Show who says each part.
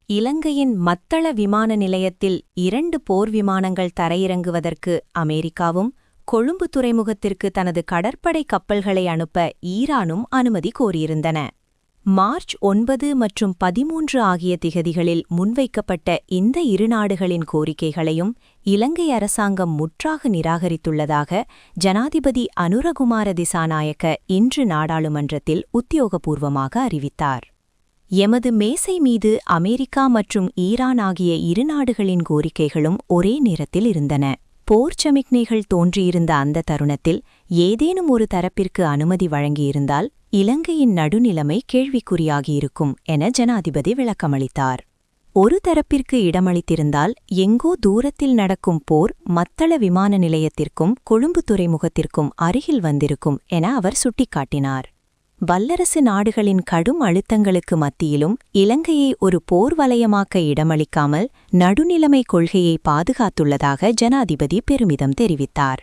Speaker 1: இலங்கையின் மத்தள விமான நிலையத்தில் 2 போர் விமானங்கள் தரையிறங்குவதற்கு அமெரிக்காவும், கொழும்பு துறைமுகத்திற்கு தனது கடற்படை கப்பல்களை அனுப்ப ஈரானும் அனுமதி கோரியிருந்தன. மார்ச் 9 மற்றும் 13 ஆகிய திகதிகளில் முன்வைக்கப்பட்ட இந்த இரு நாடுகளின் கோரிக்கைகளையும் இலங்கை அரசாங்கம் முற்றாக நிராகரித்துள்ளதாக ஜனாதிபதி அனுரகுமார திசாநாயக்க இன்று நாடாளுமன்றத்தில் உத்தியோகபூர்வமாக அறிவித்தார். எமது மேசை மீது அமெரிக்கா மற்றும் ஈரான் ஆகிய இரு நாடுகளின் கோரிக்கைகளும் ஒரே நேரத்தில் இருந்தன. போர் சமிக்ஞைகள் தோன்றியிருந்த அந்த தருணத்தில் ஏதேனும் ஒரு தரப்பிற்கு அனுமதி வழங்கியிருந்தால் இலங்கையின் நடுநிலைமை கேள்விக்குறியாகியிருக்கும் என ஜனாதிபதி விளக்கமளித்தார். ஒரு தரப்பிற்கு இடமளித்திருந்தால் எங்கோ தூரத்தில் நடக்கும் போர் மத்தள விமான நிலையத்திற்கும் கொழும்பு துறைமுகத்திற்கும் அருகில் வந்திருக்கும் என அவர் சுட்டிக்காட்டினார். வல்லரசு நாடுகளின் கடும் அழுத்தங்களுக்கு மத்தியிலும் இலங்கையை ஒரு போர் வலயமாக்க இடமளிக்காமல் நடுநிலைமை கொள்கையை பாதுகாத்துள்ளதாக ஜனாதிபதி பெருமிதம் தெரிவித்தார்.